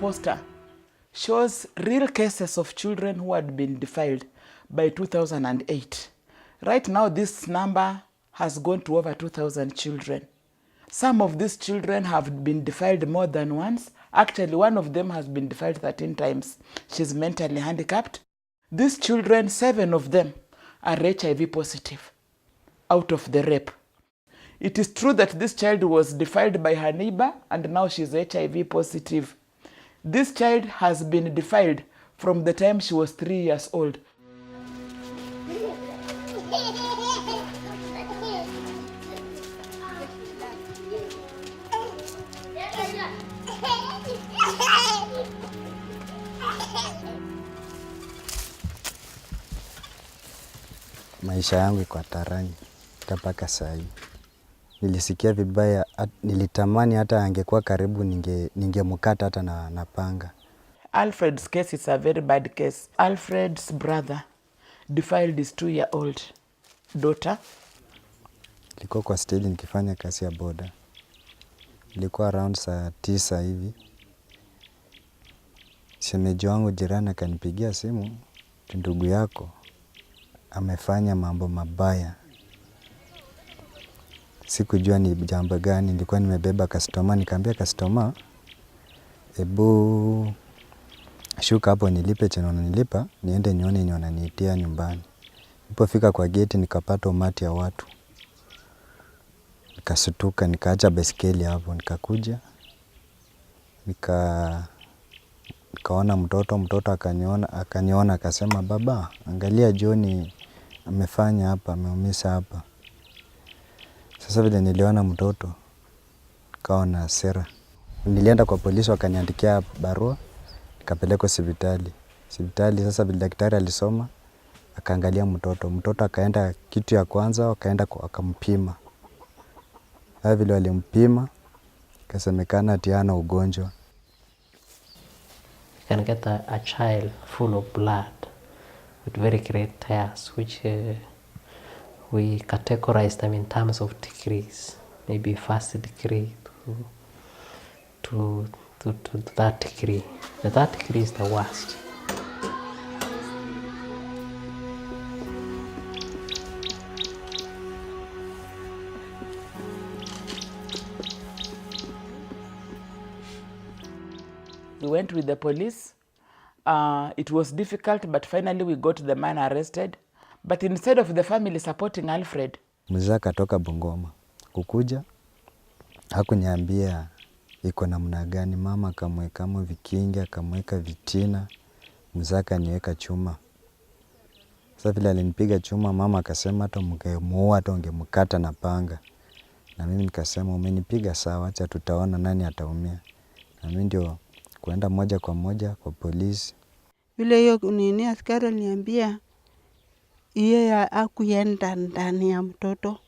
poster shows real cases of children who had been defiled by 2008. Right now, this number has gone to over 2,000 children. Some of these children have been defiled more than once. Actually, one of them has been defiled 13 times. She's mentally handicapped. These children, 7 of them are HIV positive out of the rape. It is true that this child was defiled by her neighbor and now she's HIV positive. This child has been defiled from the time she was 3 years old. Maisha yangu iko hatarani mpaka saa hii. Nilisikia vibaya, nilitamani hata angekuwa karibu ningemkata hata na panga. Alfred's case is a very bad case. Alfred's brother defiled his 2-year-old daughter. Nilikuwa kwa stage nikifanya kazi ya boda. Ilikuwa around saa 9 hivi. Shemeji wangu jirani akanipigia simu, ndugu yako amefanya mambo mabaya. Sikujua ni jambo gani, nilikuwa nimebeba customer, nikamwambia customer, "Ebu shuka hapo nilipe chenye unanilipa, niende nione yenye wananiitia nyumbani." Nilipofika kwa gate nikapata umati ya watu. Nikasutuka, nikaacha baiskeli hapo, nikakuja. Nikaona mtoto akaniona akasema, "Baba, angalia John amefanya hapa, ameumisa hapa." Sasa vile niliona mtoto, nikaona hasira. Nilienda kwa polisi wakaniandikia barua, nikapelekwa hospitali. Sasa vile daktari alisoma, akaangalia mtoto akaenda kitu ya kwanza, wakampima. Sasa vile walimpima, ikasemekana ati hana ugonjwa. You can get a child full of blood with very great tears, which we categorize them in terms of degrees, maybe first degree to that degree. The third degree is the worst. We went with the police. It was difficult, but finally we got the man arrested. But instead of the family supporting Alfred, mzee akatoka Bungoma kukuja, hakuniambia iko namna gani. Mama akamweka vikingi, akamweka vitina, mzee akaniweka chuma. Sasa vile alinipiga chuma, mama akasema hata ungemuua hata ungemkata na panga. Na mimi nikasema umenipiga sawa, acha tutaona nani ataumia. Na mimi ndio kuenda moja kwa moja kwa polisi. Vile hiyo nini askari aliniambia yeye hakuenda ndani ya mtoto.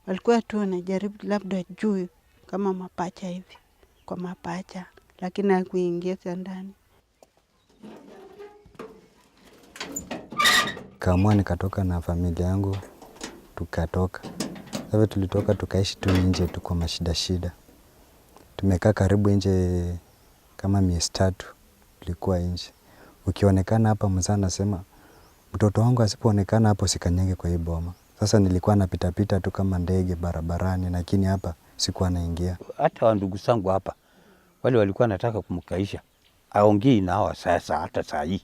Walikuwa tu wanajaribu labda juu kama mapacha hivi, kwa mapacha, lakini hakuingia ndani. Kaamua nikatoka na familia yangu, tukatoka. Sasa tulitoka tukaishi tu nje tu kwa mashida. Tumekaa karibu nje kama miezi 3 tulikuwa nje. Ukionekana hapa mzee anasema mtoto wangu asipoonekana hapo sikanyage kwa hii boma. Sasa nilikuwa napita tu kama ndege barabarani, lakini hapa sikuwa naingia. Hata ndugu zangu hapa wale walikuwa nataka kumkaisha, aongei nao sasa, hata saa hii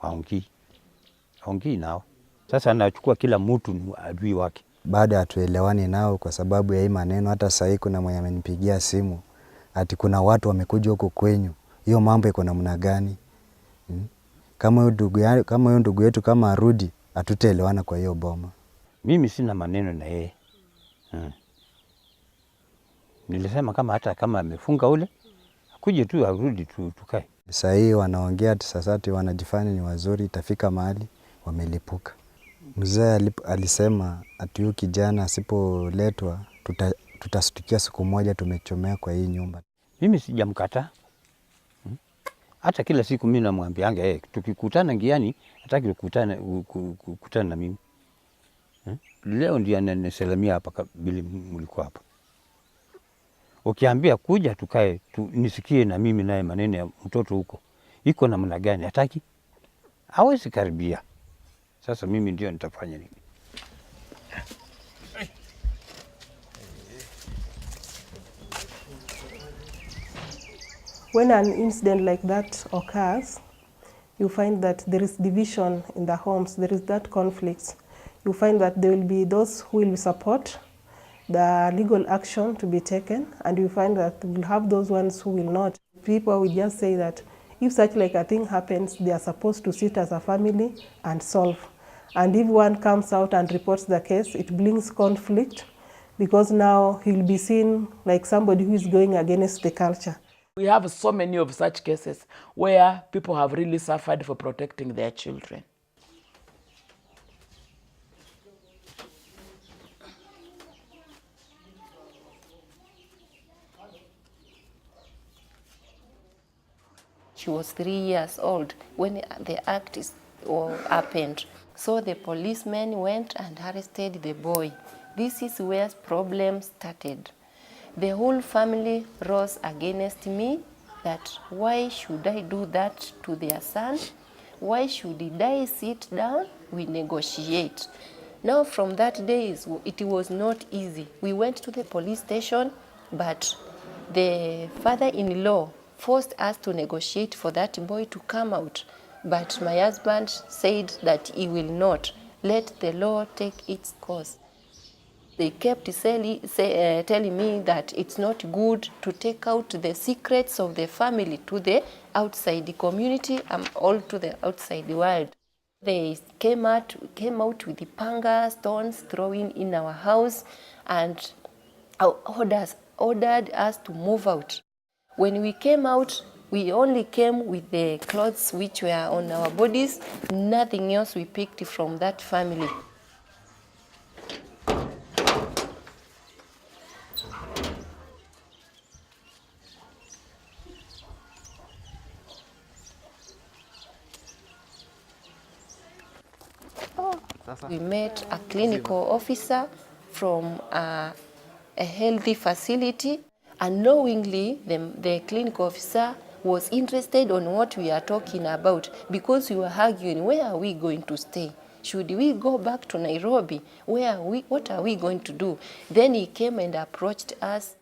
aongei nao. Sasa anachukua kila mtu ni adui wake. Baada hatuelewani nao kwa sababu ya hii maneno. Hata saa hii kuna mwenye amenipigia simu ati kuna watu wamekuja huko kwenyu. Hiyo mambo iko namna gani? Kama huyo ndugu yetu kama arudi, hatutaelewana kwa hiyo boma. Mimi sina maneno na yeye. Nilisema hata kama amefunga ule, akuje tu arudi tukae. Saa hii wanaongea sasa ati wanajifanya ni wazuri, itafika mahali wamelipuka. Mzee alisema ati huyu kijana asipoletwa tutastukia siku moja tumechomea kwa hii nyumba. Mimi sijamkataa. Hata kila siku mimi namwambianga tukikutana njiani hataki kukutana na mimi. Leo ndiye ananisalimia hapa bila mlikuwa hapa. Ukiambia kuja tukae nisikie na mimi naye maneno ya mtoto huko iko namna gani, hataki, hawezi karibia. Sasa mimi ndio nitafanya nini? When an incident like that occurs, you find that there is division in the homes, there is that conflict. You find that there will be those who will support the legal action to be taken, and you find that we'll have those ones who will not. People will just say that if such like a thing happens, they are supposed to sit as a family and solve. And if one comes out and reports the case, it brings conflict, because now he'll be seen like somebody who is going against the culture. We have so many of such cases where people have really suffered for protecting their children. She was 3 years old when the act happened. So the policemen went and arrested the boy. This is where problems started. The whole family rose against me that why should I do that to their son? Why should I sit down? We negotiate. Now from that day, it was not easy. We went to the police station, but the father-in-law forced us to negotiate for that boy to come out. But my husband said that he will not. Let the law take its course. They kept telling me that it's not good to take out the secrets of the family to the outside the community and all to the outside world. They came out with the panga, stones, throwing in our house, and ordered us to move out. When we came out, we only came with the clothes which were on our bodies, nothing else we picked from that family. We met a clinical officer from a healthy facility. Unknowingly, the clinical officer was interested on what we are talking about, because we were arguing, where are we going to stay? Should we go back to Nairobi? What are we going to do? Then he came and approached us.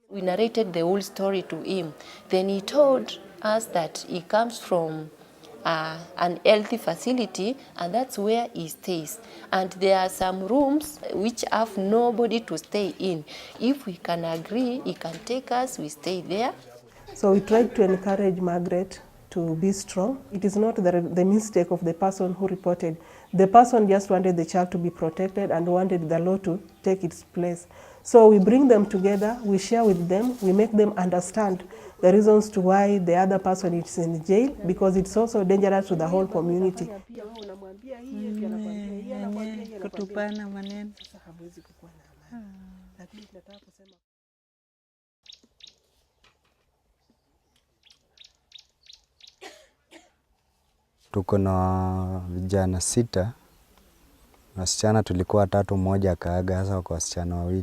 We narrated the whole story to him. Then he told us that he comes from an healthy facility, and that's where he stays. And there are some rooms which have nobody to stay in. If we can agree, he can take us, we stay there. So we tried to encourage Margaret to be strong. It is not the mistake of the person who reported. The person just wanted the child to be protected and wanted the law to take its place. So we bring them together, we share with them, we make them understand the reasons to why the other person is in jail, because it's also dangerous to the whole community. Kutupana maneno. Tuko na vijana 6, wasichana tulikuwa 3, mmoja akaaga, sasa kwa wasichana 2.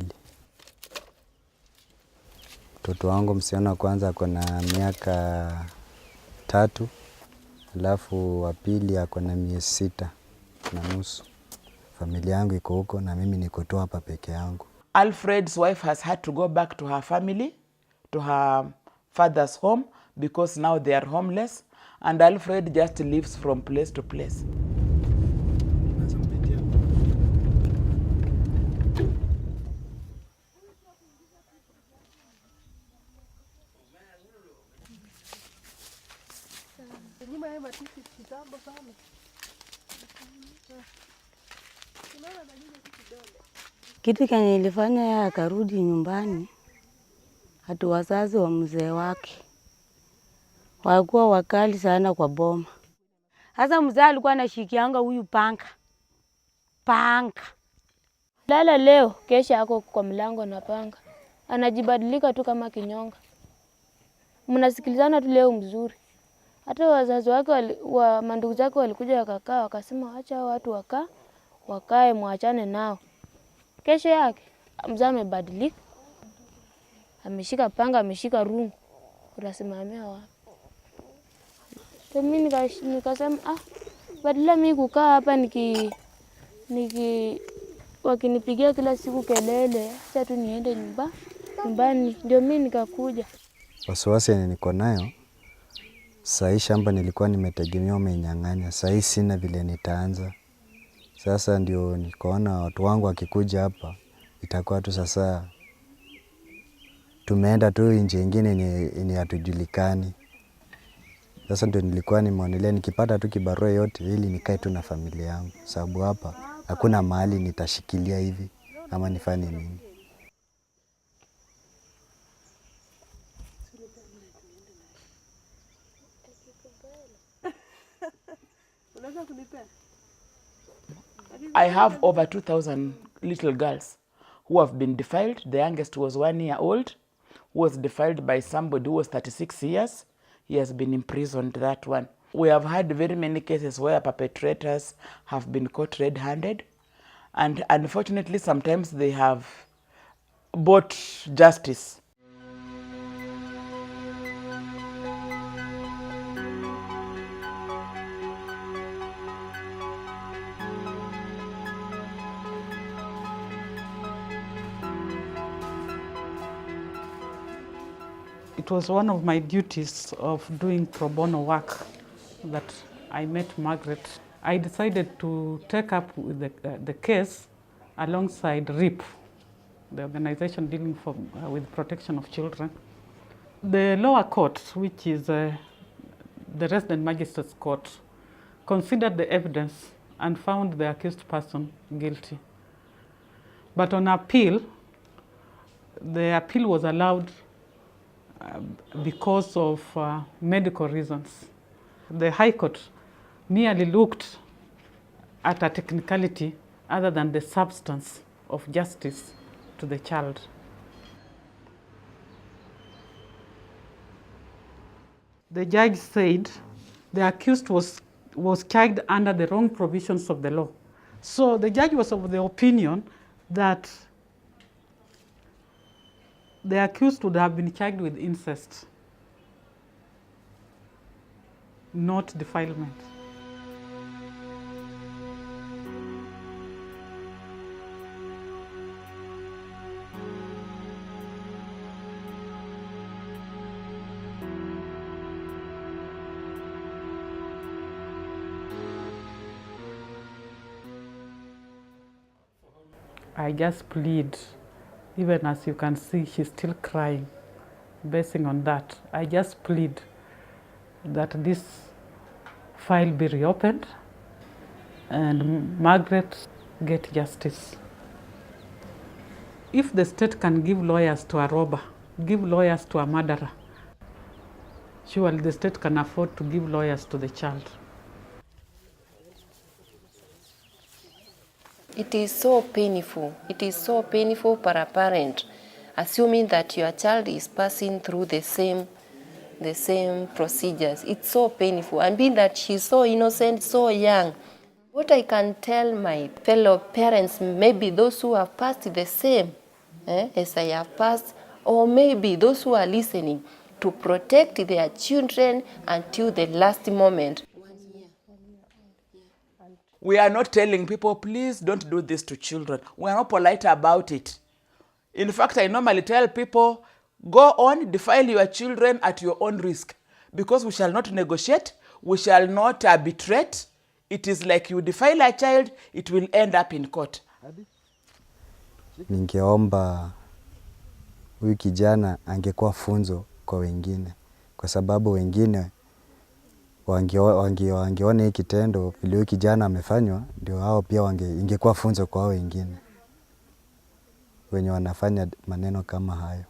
Mtoto wangu msichana kwanza ako na miaka 3, alafu wa pili ako na miezi 6.5. Familia yangu iko huko na mimi niko tu hapa peke yangu. Alfred's wife has had to go back to her family, to her father's home, because now they are homeless, and Alfred just lives from place to place. Kitu kenye ilifanya yeye akarudi nyumbani, hata wazazi wa mzee wake walikuwa wakali sana kwa boma. Sasa mzee alikuwa anashikianga huyu panga. Lala leo, kesha ako kwa mlango na panga. Anajibadilika tu kama kinyonga. Mnasikilizana tu leo mzuri. Hata wazazi wake wa mandugu zake walikuja wakakaa, wakasema acha watu wakae muachane nao. Kesho yake mzee amebadilika. ameshika panga, ameshika rungu, utasimamia wapi? Mimi nikasema badala mimi kukaa hapa wakinipigia kila siku kelele, acha tu niende nyumbani. Ndio mimi nikakuja. Wasiwasi yenye niko nayo, saa shamba nilikuwa nimetegemea umenyang'anya, saa sina vile nitaanza. Sasa ndio nikaona watu wangu wakikuja hapa, itakuwa tu sasa tumeenda tu nje ingine ni hatujulikani. Sasa ndio nilikuwa nimeonelea nikipata tu kibarua yote ili nikae tu na familia yangu, sababu hapa hakuna mahali nitashikilia hivi ama nifanye nini. I have over 2,000 little girls who have been defiled. The youngest was 1 year old, who was defiled by somebody who was 36 years. He has been imprisoned, that one. We have had very many cases where perpetrators have been caught red-handed, and unfortunately sometimes they have bought justice. It was one of my duties of doing pro bono work that I met Margaret. I decided to take up with the case alongside RIP, the organization dealing with protection of children. The lower court, which is the resident magistrate's court, considered the evidence and found the accused person guilty. But on appeal, the appeal was allowed because of medical reasons. The High Court merely looked at a technicality other than the substance of justice to the child. The judge said the accused was charged under the wrong provisions of the law. So the judge was of the opinion that the accused would have been charged with incest, not defilement. I just plead. Even as you can see, she's still crying. Basing on that, I just plead that this file be reopened and Margaret get justice. If the state can give lawyers to a robber, give lawyers to a murderer, surely the state can afford to give lawyers to the child. It is so painful. It is so painful for a parent, assuming that your child is passing through the same procedures. It's so painful. And being that she's so innocent, so young. What I can tell my fellow parents, maybe those who have passed the same as I have passed, or maybe those who are listening, to protect their children until the last moment. We are not telling people, please don't do this to children. We are not polite about it. In fact, I normally tell people, go on, defile your children at your own risk, because we shall not negotiate, we shall not betray. It is like you defile a child, it will end up in court. Ningeomba huyu kijana angekuwa funzo kwa wengine, kwa sababu wengine wangeona hii kitendo vile huyu kijana amefanywa, ndio hao pia ingekuwa funzo kwa wengine wenye wanafanya maneno kama hayo.